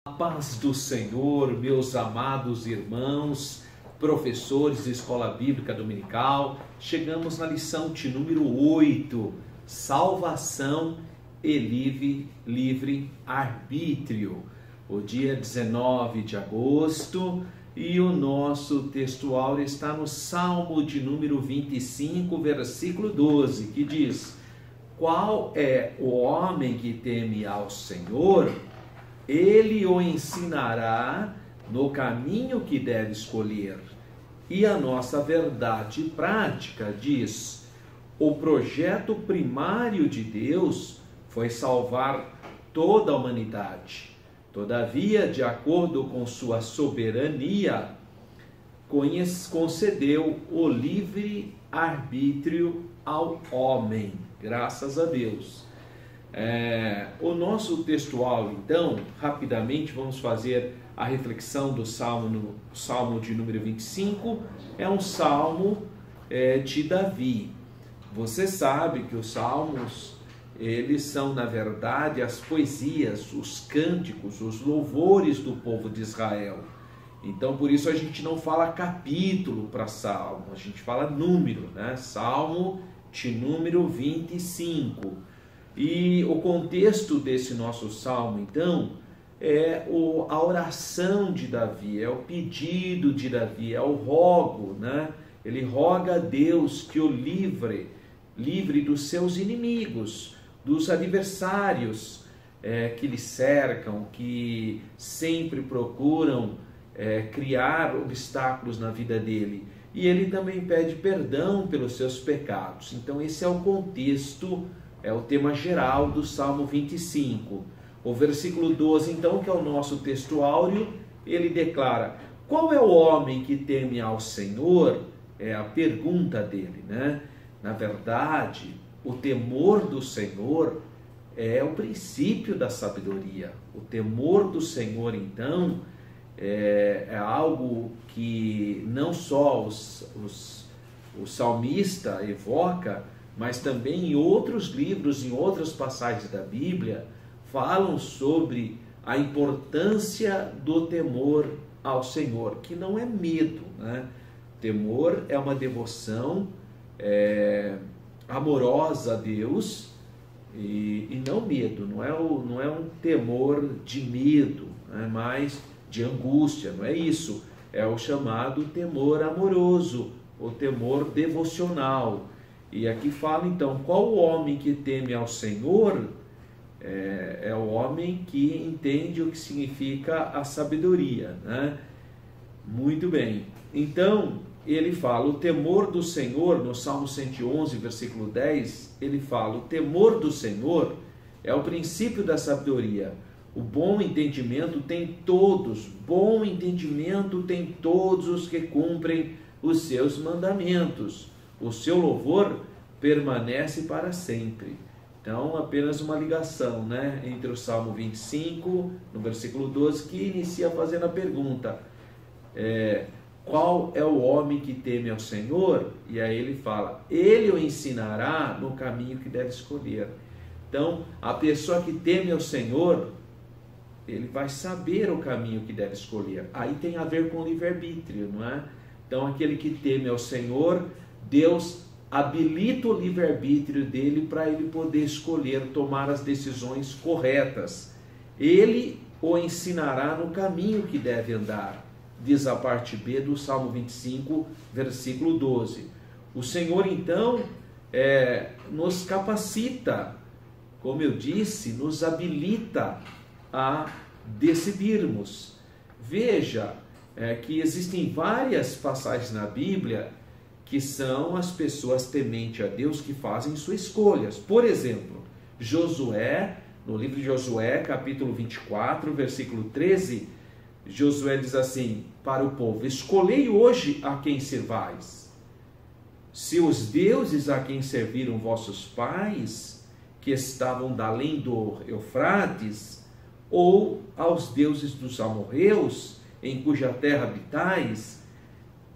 Paz do Senhor, meus amados irmãos, professores de Escola Bíblica Dominical. Chegamos na lição de número 8, Salvação e Livre Arbítrio. O dia 19 de agosto, e o nosso textual está no Salmo de número 25, versículo 12, que diz: Qual é o homem que teme ao Senhor? Ele o ensinará no caminho que deve escolher. E a nossa verdade prática diz: o projeto primário de Deus foi salvar toda a humanidade. Todavia, de acordo com sua soberania, concedeu o livre arbítrio ao homem. Graças a Deus. O nosso textual, então, rapidamente vamos fazer a reflexão do Salmo de número 25. É um salmo de Davi. Você sabe que os salmos, eles são, na verdade, as poesias, os cânticos, os louvores do povo de Israel. Então, por isso a gente não fala capítulo para salmo, a gente fala número, né? Salmo de número 25. E o contexto desse nosso salmo, então, é a oração de Davi, é o pedido de Davi, é o rogo, né? Ele roga a Deus que o livre dos seus inimigos, dos adversários que lhe cercam, que sempre procuram criar obstáculos na vida dele. E ele também pede perdão pelos seus pecados. Então esse é o contexto, é o tema geral do Salmo 25. O versículo 12, então, que é o nosso texto áureo, ele declara: qual é o homem que teme ao Senhor? É a pergunta dele, né? Na verdade, o temor do Senhor é o princípio da sabedoria. O temor do Senhor, então, é algo que não só o salmista evoca, mas também em outros livros, em outras passagens da Bíblia, falam sobre a importância do temor ao Senhor, que não é medo, né? Temor é uma devoção amorosa a Deus e não medo, não é um temor de medo, né? Mas de angústia, não é isso. É o chamado temor amoroso, o temor devocional. E aqui fala então, qual o homem que teme ao Senhor? É o homem que entende o que significa a sabedoria, né? Muito bem. Então, ele fala, o temor do Senhor, no Salmo 111, versículo 10, ele fala, o temor do Senhor é o princípio da sabedoria. O bom entendimento tem todos os que cumprem os seus mandamentos. O seu louvor permanece para sempre. Então, apenas uma ligação, né, entre o Salmo 25, no versículo 12, que inicia fazendo a pergunta: qual é o homem que teme ao Senhor? E aí ele fala, ele o ensinará no caminho que deve escolher. Então, a pessoa que teme ao Senhor, ele vai saber o caminho que deve escolher. Aí tem a ver com livre-arbítrio, não é? Então, aquele que teme ao Senhor, Deus habilita o livre-arbítrio dele para ele poder escolher, tomar as decisões corretas. Ele o ensinará no caminho que deve andar, diz a parte B do Salmo 25, versículo 12. O Senhor, então, nos capacita, como eu disse, nos habilita a decidirmos. Veja que existem várias passagens na Bíblia que são as pessoas tementes a Deus que fazem suas escolhas. Por exemplo, Josué, no livro de Josué, capítulo 24, versículo 13, Josué diz assim para o povo: escolhei hoje a quem servais. Se os deuses a quem serviram vossos pais, que estavam da além do Eufrates, ou aos deuses dos amorreus, em cuja terra habitais,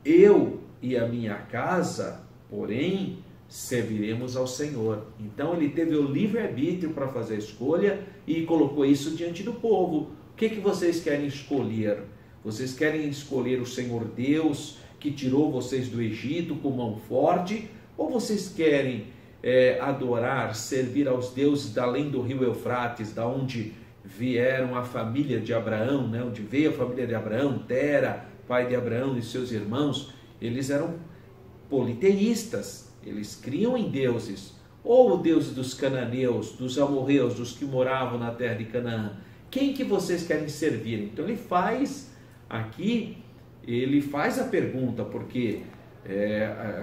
eu e a minha casa, porém, serviremos ao Senhor. Então ele teve o livre-arbítrio para fazer a escolha e colocou isso diante do povo. O que vocês querem escolher? Vocês querem escolher o Senhor Deus que tirou vocês do Egito com mão forte? Ou vocês querem adorar, servir aos deuses da além do rio Eufrates, da onde vieram a família de Abraão, né? Onde veio a família de Abraão, Tera, pai de Abraão e seus irmãos? Eles eram politeístas, eles criam em deuses, ou o Deus dos cananeus, dos amorreus, dos que moravam na terra de Canaã. Quem que vocês querem servir? Então ele faz a pergunta, porque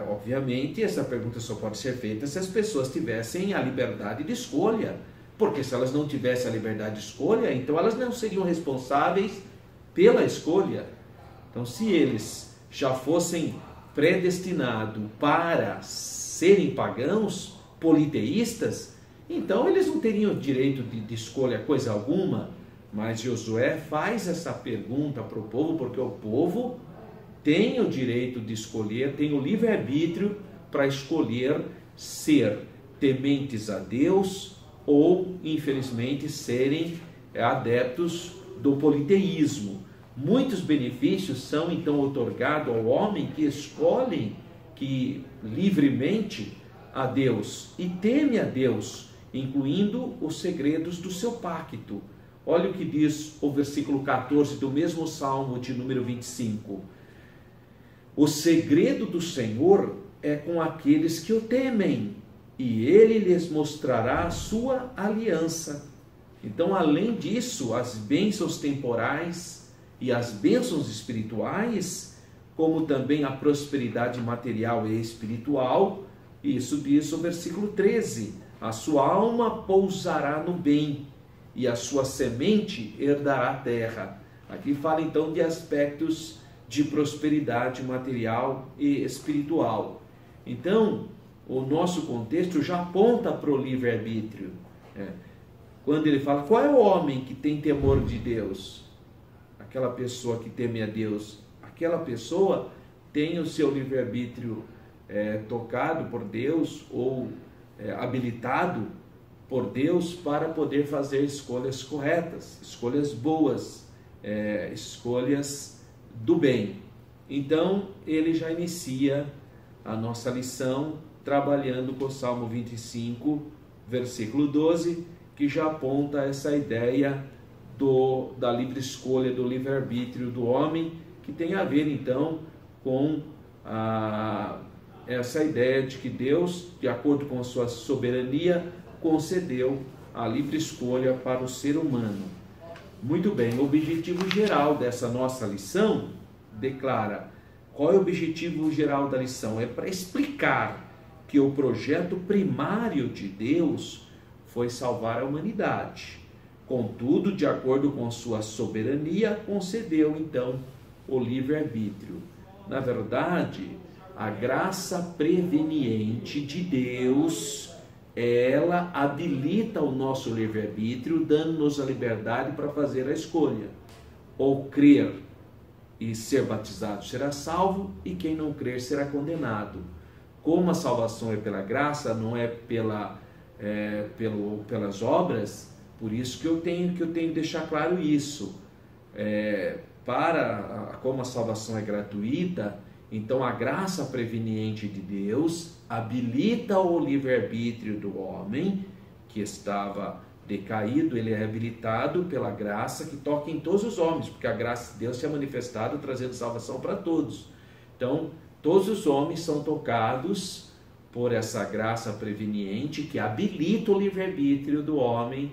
obviamente essa pergunta só pode ser feita se as pessoas tivessem a liberdade de escolha, porque se elas não tivessem a liberdade de escolha, então elas não seriam responsáveis pela escolha. Então, se eles já fossem predestinados para serem pagãos, politeístas, então eles não teriam direito de escolha coisa alguma. Mas Josué faz essa pergunta para o povo, porque o povo tem o direito de escolher, tem o livre-arbítrio para escolher ser tementes a Deus ou, infelizmente, serem adeptos do politeísmo. Muitos benefícios são então outorgados ao homem que escolhe livremente a Deus e teme a Deus, incluindo os segredos do seu pacto. Olha o que diz o versículo 14 do mesmo Salmo de número 25. O segredo do Senhor é com aqueles que o temem, e ele lhes mostrará a sua aliança. Então, além disso, as bênçãos temporais e as bênçãos espirituais, como também a prosperidade material e espiritual, isso diz o versículo 13, a sua alma pousará no bem, e a sua semente herdará a terra. Aqui fala então de aspectos de prosperidade material e espiritual. Então, o nosso contexto já aponta para o livre-arbítrio. Quando ele fala, qual é o homem que tem temor de Deus? Aquela pessoa que teme a Deus. Aquela pessoa tem o seu livre-arbítrio tocado por Deus ou habilitado por Deus para poder fazer escolhas corretas, escolhas boas, escolhas do bem. Então, ele já inicia a nossa lição trabalhando com o Salmo 25, versículo 12, que já aponta essa ideia da livre escolha, do livre-arbítrio do homem, que tem a ver então com essa ideia de que Deus, de acordo com a sua soberania, concedeu a livre escolha para o ser humano. Muito bem, o objetivo geral dessa nossa lição declara. Qual é o objetivo geral da lição? É para explicar que o projeto primário de Deus foi salvar a humanidade. Contudo, de acordo com sua soberania, concedeu então o livre-arbítrio. Na verdade, a graça preveniente de Deus, ela habilita o nosso livre-arbítrio, dando-nos a liberdade para fazer a escolha. Ou crer e ser batizado será salvo, e quem não crer será condenado. Como a salvação é pela graça, não é pelas obras, por isso que eu tenho que deixar claro isso. Como a salvação é gratuita, então a graça preveniente de Deus habilita o livre-arbítrio do homem que estava decaído. Ele é habilitado pela graça que toca em todos os homens, porque a graça de Deus se é manifestada trazendo salvação para todos. Então, todos os homens são tocados por essa graça preveniente que habilita o livre-arbítrio do homem,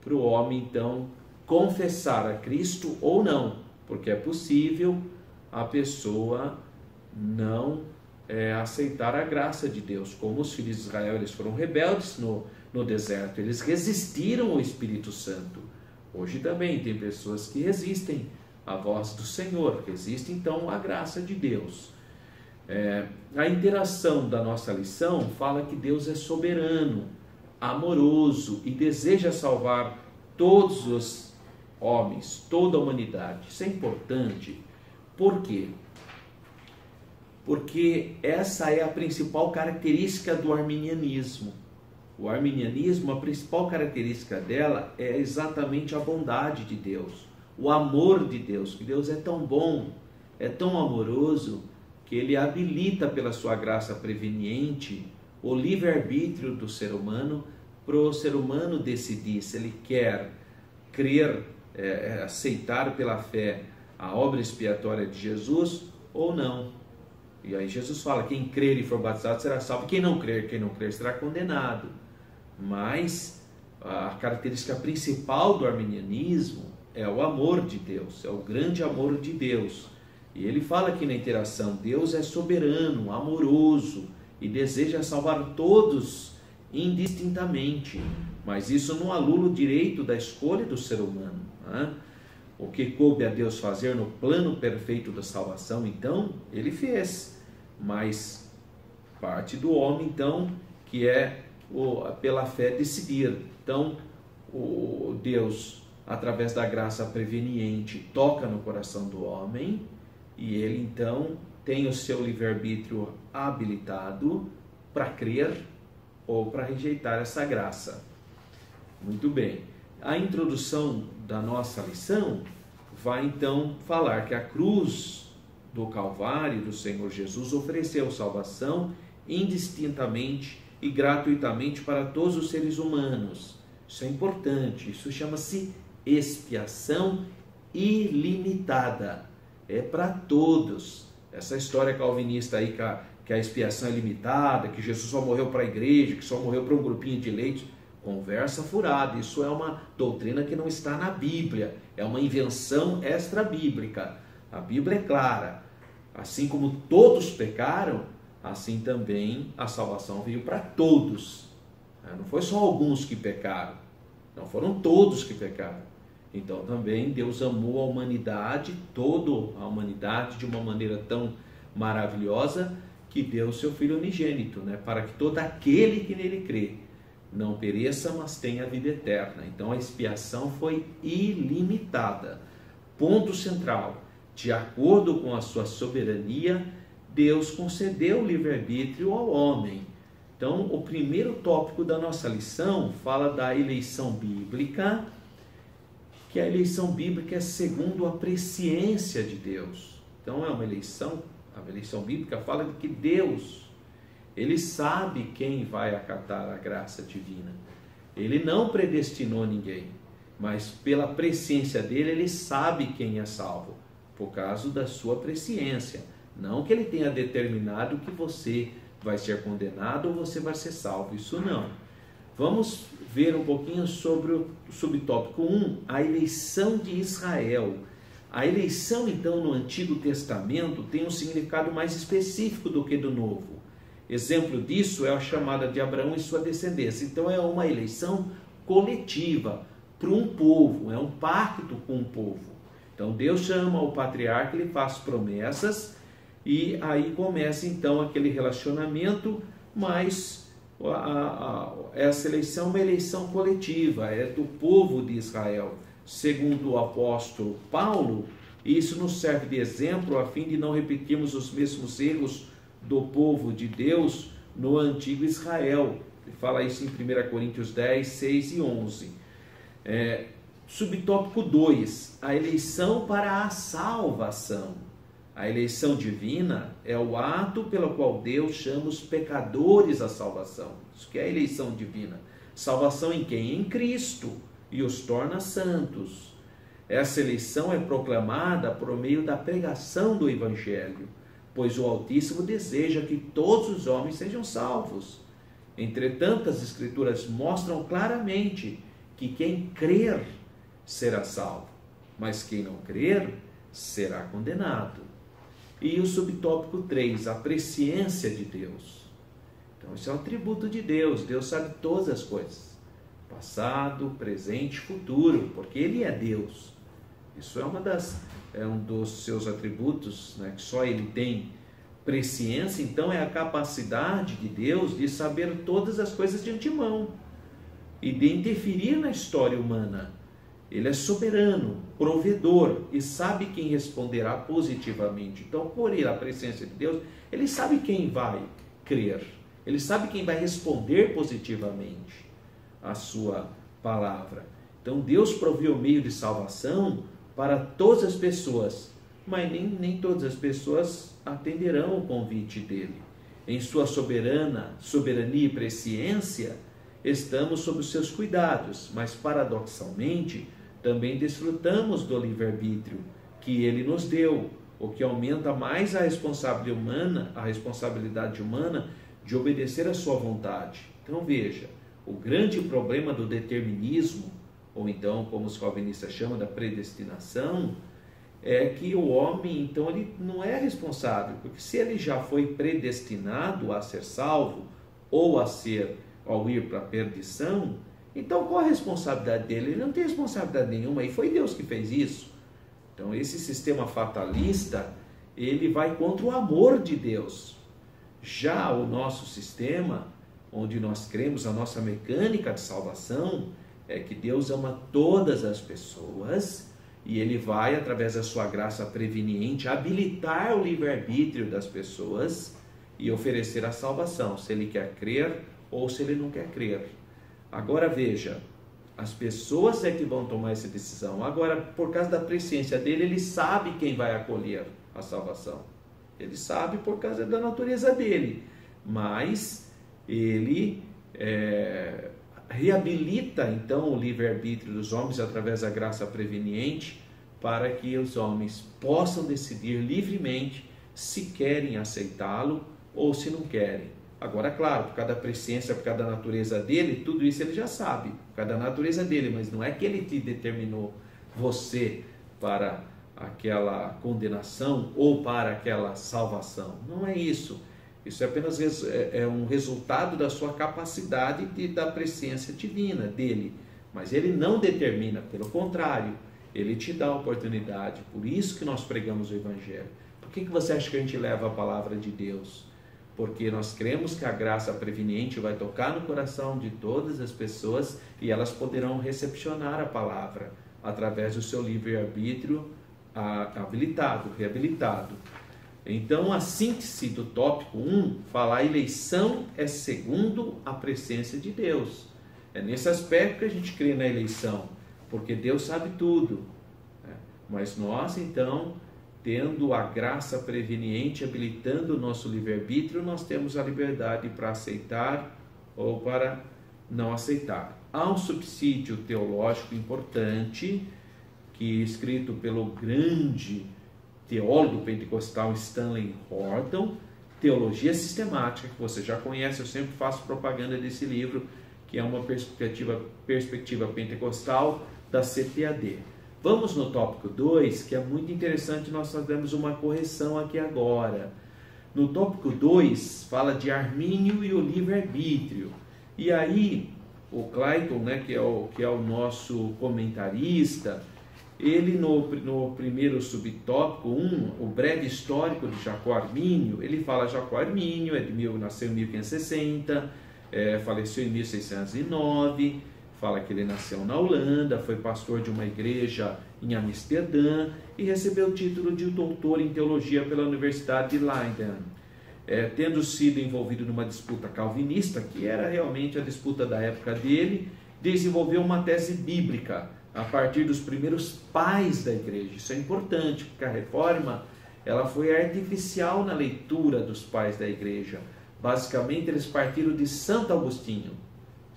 para o homem então confessar a Cristo ou não, porque é possível a pessoa não aceitar a graça de Deus. Como os filhos de Israel, eles foram rebeldes no deserto, eles resistiram ao Espírito Santo. Hoje também tem pessoas que resistem à voz do Senhor, resistem então à graça de Deus. A interação da nossa lição fala que Deus é soberano, amoroso e deseja salvar todos os homens, toda a humanidade. Isso é importante. Por quê? Porque essa é a principal característica do arminianismo. O arminianismo, a principal característica dela é exatamente a bondade de Deus. o amor de Deus, que Deus é tão bom, é tão amoroso, que Ele habilita pela sua graça preveniente o livre-arbítrio do ser humano, para o ser humano decidir se ele quer crer, aceitar pela fé a obra expiatória de Jesus ou não. E aí Jesus fala, quem crer e for batizado será salvo, quem não crer será condenado. Mas a característica principal do arminianismo é o amor de Deus, é o grande amor de Deus. E ele fala aqui na interação, Deus é soberano, amoroso e deseja salvar todos indistintamente, mas isso não anula o direito da escolha do ser humano, né? O que coube a Deus fazer no plano perfeito da salvação, então, Ele fez, mas parte do homem, então, que é pela fé decidir. Então, o Deus, através da graça preveniente, toca no coração do homem, e ele, então, tem o seu livre-arbítrio habilitado para crer ou para rejeitar essa graça. Muito bem. A introdução da nossa lição vai então falar que a cruz do Calvário do Senhor Jesus ofereceu salvação indistintamente e gratuitamente para todos os seres humanos. Isso é importante, isso chama-se expiação ilimitada. É para todos. Essa história calvinista aí que a expiação é limitada, que Jesus só morreu para a igreja, que só morreu para um grupinho de eleitos, conversa furada. Isso é uma doutrina que não está na Bíblia, é uma invenção extra-bíblica. A Bíblia é clara, assim como todos pecaram, assim também a salvação veio para todos. Não foi só alguns que pecaram, não foram todos que pecaram. Então também Deus amou a humanidade, toda a humanidade, de uma maneira tão maravilhosa, que deu o seu Filho unigênito, para que todo aquele que nele crê não pereça, mas tenha a vida eterna. Então a expiação foi ilimitada. Ponto central, de acordo com a sua soberania, Deus concedeu o livre-arbítrio ao homem. Então o primeiro tópico da nossa lição fala da eleição bíblica, que a eleição bíblica é segundo a presciência de Deus. Então é uma eleição, a eleição bíblica fala de que Deus, Ele sabe quem vai acatar a graça divina. Ele não predestinou ninguém, mas pela presciência dele, Ele sabe quem é salvo, por causa da sua presciência. Não que Ele tenha determinado que você vai ser condenado ou você vai ser salvo, isso não. Vamos ver um pouquinho sobre o subtópico 1, a eleição de Israel. A eleição, então, no Antigo Testamento tem um significado mais específico do que do Novo. Exemplo disso é a chamada de Abraão e sua descendência. Então, é uma eleição coletiva para um povo, é um pacto com um povo. Então, Deus chama o patriarca, ele faz promessas e aí começa, então, aquele relacionamento, mas essa eleição é uma eleição coletiva, é do povo de Israel. Segundo o apóstolo Paulo, isso nos serve de exemplo a fim de não repetirmos os mesmos erros do povo de Deus no antigo Israel. Ele fala isso em 1 Coríntios 10, 6 e 11. Subtópico 2, a eleição para a salvação. A eleição divina é o ato pelo qual Deus chama os pecadores à salvação. Isso que é a eleição divina. Salvação em quem? Em Cristo, e os torna santos. Essa eleição é proclamada por meio da pregação do Evangelho, pois o Altíssimo deseja que todos os homens sejam salvos. Entretanto, as Escrituras mostram claramente que quem crer será salvo, mas quem não crer será condenado. E o subtópico 3, a presciência de Deus. Então, isso é um atributo de Deus. Deus sabe todas as coisas. Passado, presente, futuro, porque Ele é Deus. Isso é um dos seus atributos, que só Ele tem. Presciência, então, é a capacidade de Deus de saber todas as coisas de antemão e de interferir na história humana. Ele é soberano, provedor e sabe quem responderá positivamente. Então, por ele, a presença de Deus, ele sabe quem vai crer. Ele sabe quem vai responder positivamente a sua palavra. Então, Deus proveu meio de salvação para todas as pessoas, mas nem todas as pessoas atenderão o convite dele. Em sua soberania e presciência, estamos sob os seus cuidados, mas paradoxalmente também desfrutamos do livre-arbítrio que ele nos deu, o que aumenta mais a responsabilidade humana de obedecer à sua vontade. Então veja, o grande problema do determinismo, ou então, como os calvinistas chamam, da predestinação, é que o homem, então, ele não é responsável, porque se ele já foi predestinado a ser salvo, ou ao ir para a perdição, então qual a responsabilidade dele? Ele não tem responsabilidade nenhuma, e foi Deus que fez isso. Então esse sistema fatalista, ele vai contra o amor de Deus. Já o nosso sistema, onde nós cremos, a nossa mecânica de salvação, é que Deus ama todas as pessoas, e Ele vai, através da sua graça preveniente, habilitar o livre-arbítrio das pessoas e oferecer a salvação, se Ele quer crer ou se Ele não quer crer. Agora veja, as pessoas é que vão tomar essa decisão. Agora, por causa da presciência dele, Ele sabe quem vai acolher a salvação. Ele sabe por causa da natureza dele, mas Ele reabilita então o livre-arbítrio dos homens através da graça preveniente, para que os homens possam decidir livremente se querem aceitá-lo ou se não querem. Agora, claro, por causa da presciência, por causa da natureza dele, tudo isso ele já sabe, por causa da natureza dele, mas não é que ele te determinou você para aquela condenação ou para aquela salvação. Não é isso. Isso é apenas um resultado da sua capacidade da presciência divina dele. Mas ele não determina, pelo contrário, ele te dá a oportunidade. Por isso que nós pregamos o Evangelho. Por que você acha que a gente leva a palavra de Deus? Porque nós cremos que a graça preveniente vai tocar no coração de todas as pessoas e elas poderão recepcionar a palavra através do seu livre-arbítrio reabilitado. Então, a síntese do tópico 1 fala: a eleição é segundo a presciência de Deus. É nesse aspecto que a gente crê na eleição, porque Deus sabe tudo. Mas nós, então, tendo a graça preveniente, habilitando o nosso livre-arbítrio, nós temos a liberdade para aceitar ou para não aceitar. Há um subsídio teológico importante, que é escrito pelo grande teólogo pentecostal Stanley Horton, Teologia Sistemática, que você já conhece, eu sempre faço propaganda desse livro, que é uma perspectiva pentecostal da CPAD. Vamos no tópico 2, que é muito interessante, nós fazemos uma correção aqui agora. No tópico 2, fala de Armínio e o livre-arbítrio. E aí, o Clayton, que é o nosso comentarista, ele no primeiro subtópico 1, o breve histórico de Jacó Armínio, ele fala: Jacó Armínio nasceu em 1560, faleceu em 1609, fala que ele nasceu na Holanda, foi pastor de uma igreja em Amsterdã e recebeu o título de doutor em teologia pela Universidade de Leiden. Tendo sido envolvido numa disputa calvinista, que era realmente a disputa da época dele, desenvolveu uma tese bíblica a partir dos primeiros pais da igreja. Isso é importante, porque a reforma ela foi artificial na leitura dos pais da igreja. Basicamente, eles partiram de Santo Agostinho,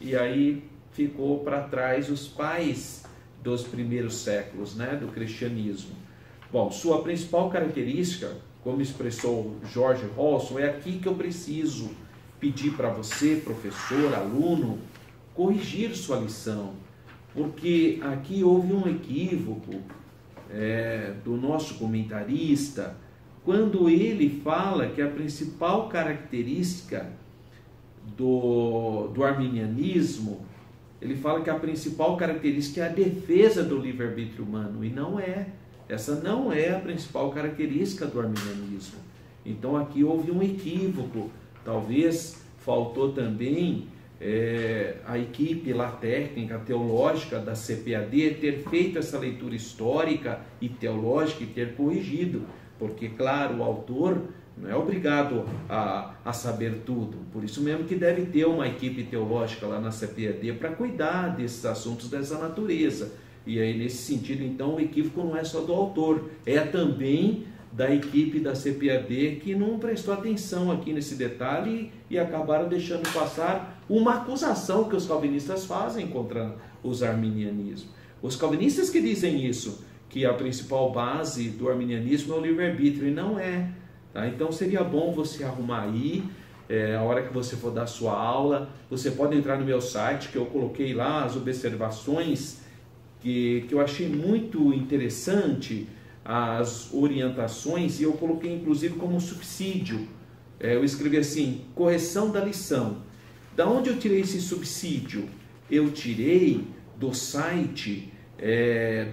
e aí ficou para trás os pais dos primeiros séculos, do cristianismo. Bom, sua principal característica, como expressou George Holson, é aqui que eu preciso pedir para você, professor, aluno, corrigir sua lição, porque aqui houve um equívoco do nosso comentarista, quando ele fala que a principal característica do arminianismo, ele fala que a principal característica é a defesa do livre-arbítrio humano, e não é. Essa não é a principal característica do arminianismo. Então aqui houve um equívoco, talvez faltou também a equipe lá técnica, teológica da CPAD ter feito essa leitura histórica e teológica e ter corrigido, porque claro, o autor não é obrigado a saber tudo, por isso mesmo que deve ter uma equipe teológica lá na CPAD para cuidar desses assuntos dessa natureza. E aí, nesse sentido, então, o equívoco não é só do autor, é também da equipe da CPAD que não prestou atenção aqui nesse detalhe e acabaram deixando passar uma acusação que os calvinistas fazem contra os arminianismos. Os calvinistas que dizem isso, que a principal base do arminianismo é o livre-arbítrio, e não é. Tá? Então seria bom você arrumar aí, a hora que você for dar sua aula, você pode entrar no meu site, que eu coloquei lá as observações que eu achei muito interessante, as orientações, e eu coloquei inclusive como subsídio. Eu escrevi assim, correção da lição. Da onde eu tirei esse subsídio? Eu tirei do site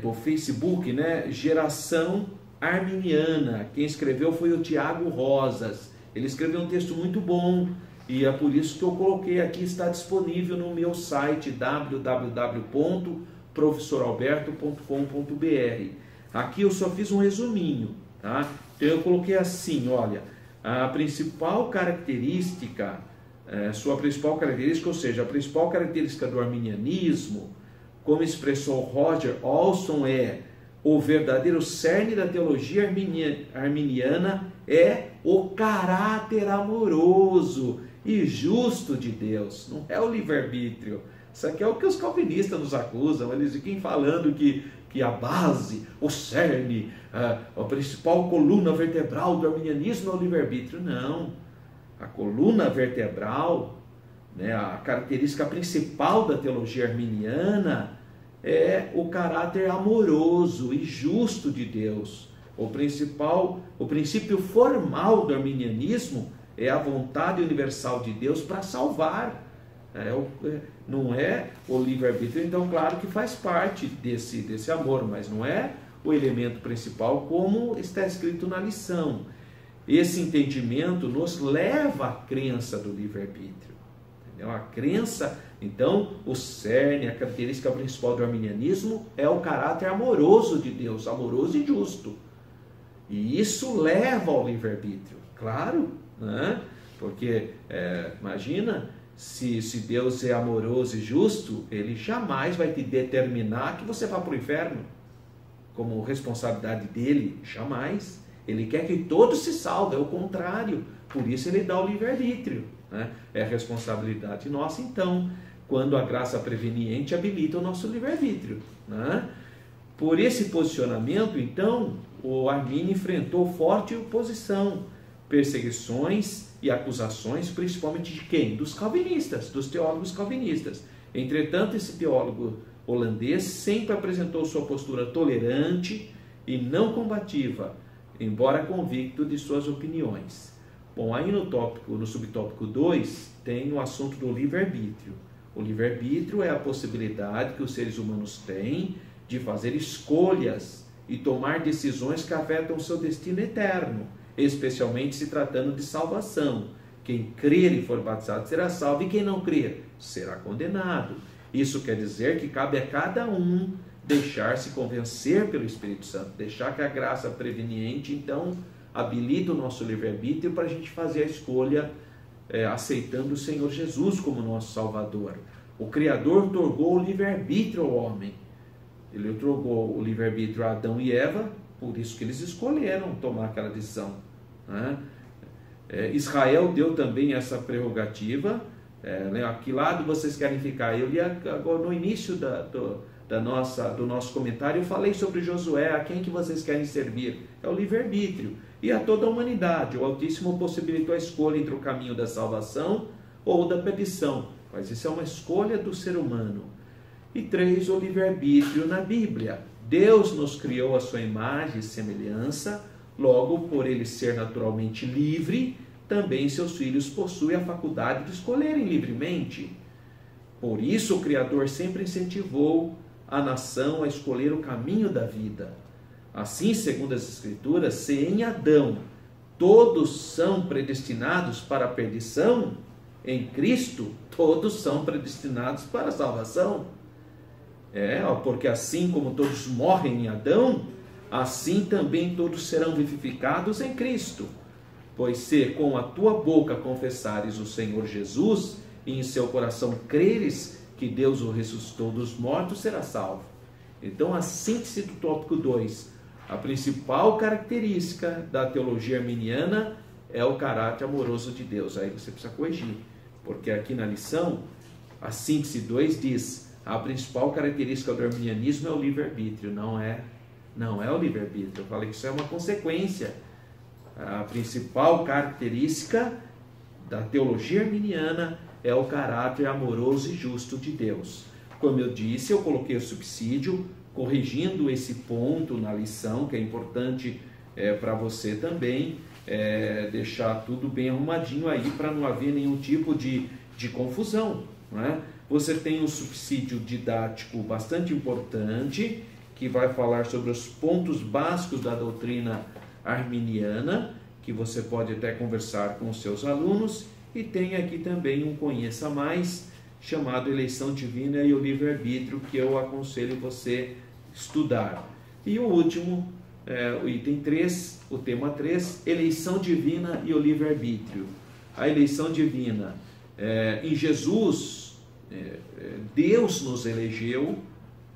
do Facebook, né? Geração Arminiana. Quem escreveu foi o Tiago Rosas. Ele escreveu um texto muito bom, e é por isso que eu coloquei aqui, está disponível no meu site www.professoralberto.com.br. Aqui eu só fiz um resuminho, tá? Então eu coloquei assim, olha, a principal característica, sua principal característica, ou seja, a principal característica do arminianismo, como expressou Roger Olson, é o verdadeiro cerne da teologia arminiana é o caráter amoroso e justo de Deus, não é o livre-arbítrio. Isso aqui é o que os calvinistas nos acusam, eles ficam falando que a base, o cerne, a principal coluna vertebral do arminianismo é o livre-arbítrio. Não, a coluna vertebral, né, a característica principal da teologia arminiana é o caráter amoroso e justo de Deus. O princípio formal do arminianismo é a vontade universal de Deus para salvar. Não é o livre-arbítrio, então claro que faz parte desse amor, mas não é o elemento principal como está escrito na lição. Esse entendimento nos leva à crença do livre-arbítrio. A crença, então, o cerne, a característica principal do arminianismo é o caráter amoroso de Deus, amoroso e justo. E isso leva ao livre-arbítrio, claro, né? Porque, imagina, se Deus é amoroso e justo, Ele jamais vai te determinar que você vá para o inferno como responsabilidade dele, jamais. Ele quer que todos se salvem, é o contrário, por isso Ele dá o livre-arbítrio, né? É responsabilidade nossa, então, quando a graça preveniente habilita o nosso livre-arbítrio, né? Por esse posicionamento, então, o Arminio enfrentou forte oposição, perseguições e acusações, principalmente de quem? Dos calvinistas, dos teólogos calvinistas. Entretanto, esse teólogo holandês sempre apresentou sua postura tolerante e não combativa, embora convicto de suas opiniões. Bom, aí no subtópico 2, tem o assunto do livre-arbítrio. O livre-arbítrio é a possibilidade que os seres humanos têm de fazer escolhas e tomar decisões que afetam o seu destino eterno, especialmente se tratando de salvação. Quem crer e for batizado será salvo, e quem não crer será condenado. Isso quer dizer que cabe a cada um deixar-se convencer pelo Espírito Santo, deixar que a graça preveniente, então, habilita o nosso livre-arbítrio para a gente fazer a escolha aceitando o Senhor Jesus como nosso Salvador. O Criador otorgou o livre-arbítrio ao homem. Ele otorgou o livre-arbítrio a Adão e Eva, por isso que eles escolheram tomar aquela decisão, né? Israel deu também essa prerrogativa. A que lado vocês querem ficar? Eu li agora no início do nosso comentário, eu falei sobre Josué, a quem que vocês querem servir? É o livre-arbítrio. E a toda a humanidade, o Altíssimo possibilitou a escolha entre o caminho da salvação ou da perdição, mas isso é uma escolha do ser humano. E 3, o livre-arbítrio na Bíblia. Deus nos criou a sua imagem e semelhança, logo, por ele ser naturalmente livre, também seus filhos possuem a faculdade de escolherem livremente. Por isso o Criador sempre incentivou a nação a escolher o caminho da vida. Assim, segundo as Escrituras, se em Adão todos são predestinados para a perdição, em Cristo todos são predestinados para a salvação. Porque assim como todos morrem em Adão, assim também todos serão vivificados em Cristo. Pois se com a tua boca confessares o Senhor Jesus e em seu coração creres que Deus o ressuscitou dos mortos, será salvo. Então, a síntese do tópico 2, a principal característica da teologia arminiana é o caráter amoroso de Deus. Aí você precisa corrigir, porque aqui na lição, a síntese 2 diz, a principal característica do arminianismo é o livre-arbítrio. Não é o livre-arbítrio. Eu falei que isso é uma consequência. A principal característica da teologia arminiana é o caráter amoroso e justo de Deus. Como eu disse, eu coloquei o subsídio, corrigindo esse ponto na lição, que é importante para você também, deixar tudo bem arrumadinho aí, para não haver nenhum tipo de confusão, não é? Você tem um subsídio didático bastante importante, que vai falar sobre os pontos básicos da doutrina arminiana, que você pode até conversar com os seus alunos, e tem aqui também um Conheça Mais, chamado Eleição Divina e o Livre-Arbítrio, que eu aconselho você estudar. E o último, o item 3, o tema 3, Eleição Divina e o Livre-Arbítrio. A eleição divina, em Jesus, Deus nos elegeu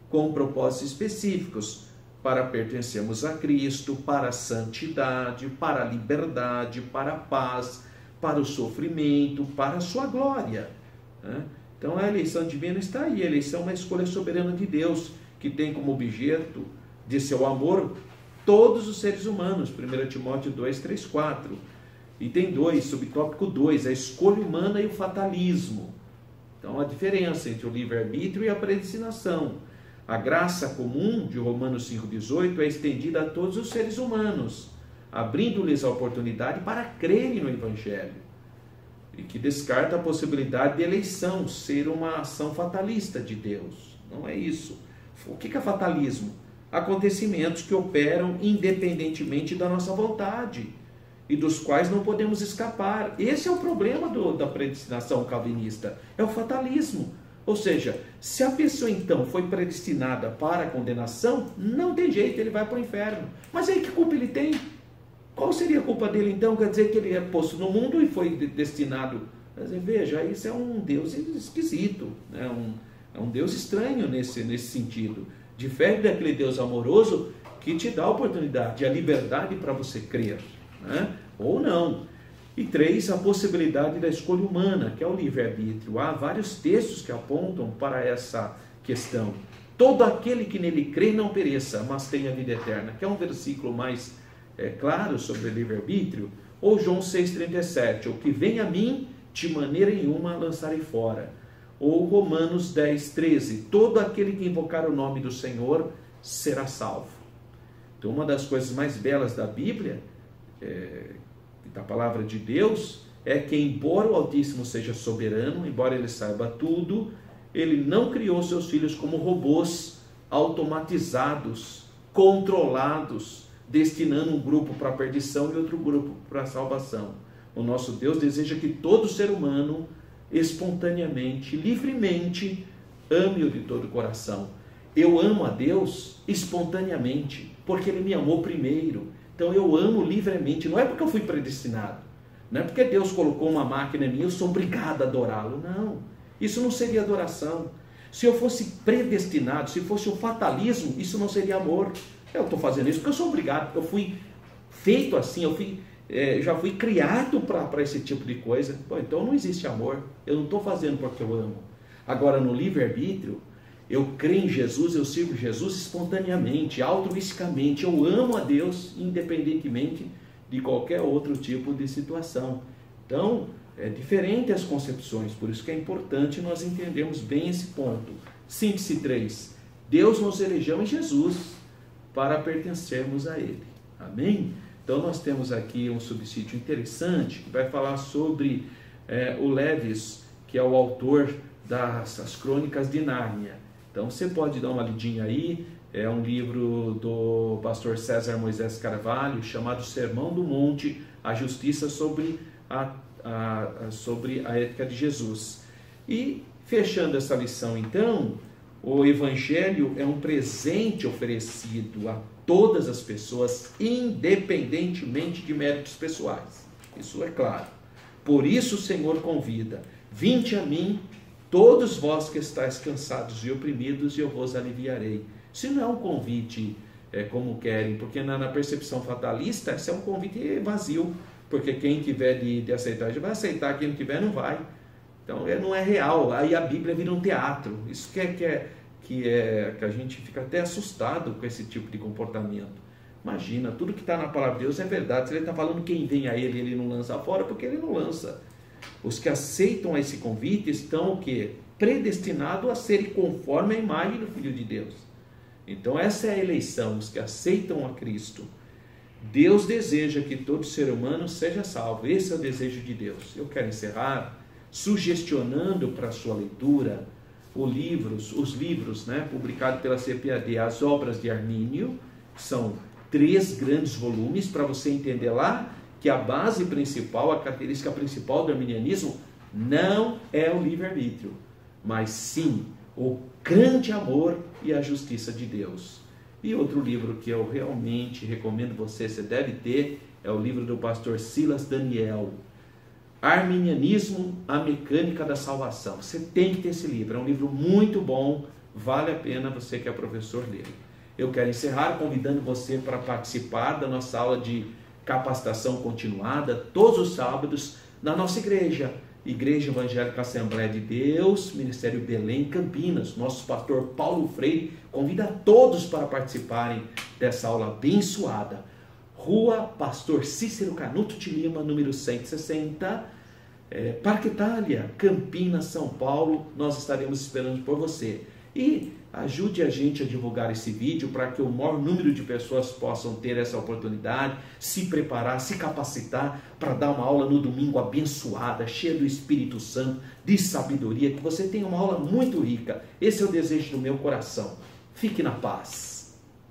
com propósitos específicos, para pertencermos a Cristo, para a santidade, para a liberdade, para a paz, para o sofrimento, para a sua glória, né? Então a eleição divina está aí. A eleição é uma escolha soberana de Deus, que tem como objeto de seu amor todos os seres humanos. 1 Timóteo 2, 3, 4. Item 2, subtópico 2, a escolha humana e o fatalismo. Então a diferença entre o livre-arbítrio e a predestinação. A graça comum de Romanos 5,18 é estendida a todos os seres humanos, abrindo-lhes a oportunidade para crerem no Evangelho, e que descarta a possibilidade de eleição ser uma ação fatalista de Deus. Não é isso. O que é fatalismo? Acontecimentos que operam independentemente da nossa vontade e dos quais não podemos escapar. Esse é o problema da predestinação calvinista, é o fatalismo. Ou seja, se a pessoa então foi predestinada para a condenação, não tem jeito, ele vai para o inferno. Mas aí que culpa ele tem? Qual seria a culpa dele então? Quer dizer que ele é posto no mundo e foi destinado. Mas veja, isso é um Deus esquisito, né? É um Deus estranho nesse sentido. Difere daquele Deus amoroso que te dá a oportunidade, a liberdade para você crer, né? Ou não. E 3, a possibilidade da escolha humana, que é o livre-arbítrio. Há vários textos que apontam para essa questão. Todo aquele que nele crê não pereça, mas tenha vida eterna. Que é um versículo mais claro sobre o livre-arbítrio. Ou João 6,37, o que vem a mim, de maneira nenhuma lançarei fora. Ou Romanos 10,13, todo aquele que invocar o nome do Senhor será salvo. Então, uma das coisas mais belas da Bíblia, da palavra de Deus, é que embora o Altíssimo seja soberano, embora ele saiba tudo, ele não criou seus filhos como robôs automatizados, controlados, destinando um grupo para a perdição e outro grupo para a salvação. O nosso Deus deseja que todo ser humano, espontaneamente, livremente, ame-o de todo o coração. Eu amo a Deus espontaneamente, porque Ele me amou primeiro. Então eu amo livremente, não é porque eu fui predestinado, não é porque Deus colocou uma máquina em mim, eu sou obrigado a adorá-lo, não. Isso não seria adoração. Se eu fosse predestinado, se fosse o fatalismo, isso não seria amor. Eu estou fazendo isso porque eu sou obrigado, porque eu fui feito assim, já fui criado para esse tipo de coisa. Pô, então não existe amor, eu não estou fazendo porque eu amo. Agora no livre-arbítrio, eu creio em Jesus, eu sirvo Jesus espontaneamente, altruisticamente, eu amo a Deus independentemente de qualquer outro tipo de situação. Então, é diferente as concepções, por isso que é importante nós entendermos bem esse ponto. Síntese 3, Deus nos elegeu em Jesus para pertencermos a Ele. Amém? Então nós temos aqui um subsídio interessante, que vai falar sobre o Lewis, que é o autor das Crônicas de Nárnia. Então você pode dar uma lidinha aí, é um livro do pastor César Moisés Carvalho, chamado Sermão do Monte, a Justiça sobre a Ética de Jesus. E fechando essa lição então, o Evangelho é um presente oferecido a todas as pessoas, independentemente de méritos pessoais. Isso é claro. Por isso o Senhor convida, vinde a mim, todos vós que estáis cansados e oprimidos, e eu vos aliviarei. Se não é um convite como querem, porque na percepção fatalista, esse é um convite vazio, porque quem tiver de aceitar, já vai aceitar, quem não tiver não vai. Então não é real, aí a Bíblia vira um teatro. Isso que a gente fica até assustado com esse tipo de comportamento. Imagina, tudo que está na palavra de Deus é verdade. Se ele está falando quem vem a ele não lança fora, porque ele não lança. Os que aceitam esse convite estão o quê? Predestinados a serem conforme a imagem do Filho de Deus. Então essa é a eleição, os que aceitam a Cristo. Deus deseja que todo ser humano seja salvo. Esse é o desejo de Deus. Eu quero encerrar sugestionando para a sua leitura os livros publicados pela CPAD, as obras de Armínio, que são 3 grandes volumes, para você entender lá que a base principal, a característica principal do arminianismo não é o livre-arbítrio, mas sim o grande amor e a justiça de Deus. E outro livro que eu realmente recomendo você deve ter, é o livro do pastor Silas Daniel, Arminianismo, a Mecânica da Salvação. Você tem que ter esse livro, é um livro muito bom, vale a pena você que é professor ler. Eu quero encerrar convidando você para participar da nossa aula de capacitação continuada, todos os sábados, na nossa igreja, Igreja Evangélica Assembleia de Deus, Ministério Belém, Campinas. Nosso pastor Paulo Freire convida a todos para participarem dessa aula abençoada. Rua Pastor Cícero Canuto de Lima, número 160, Parque Itália, Campinas, São Paulo. Nós estaremos esperando por você. E ajude a gente a divulgar esse vídeo para que o maior número de pessoas possam ter essa oportunidade, se preparar, se capacitar para dar uma aula no domingo abençoada, cheia do Espírito Santo, de sabedoria, que você tenha uma aula muito rica. Esse é o desejo do meu coração. Fique na paz.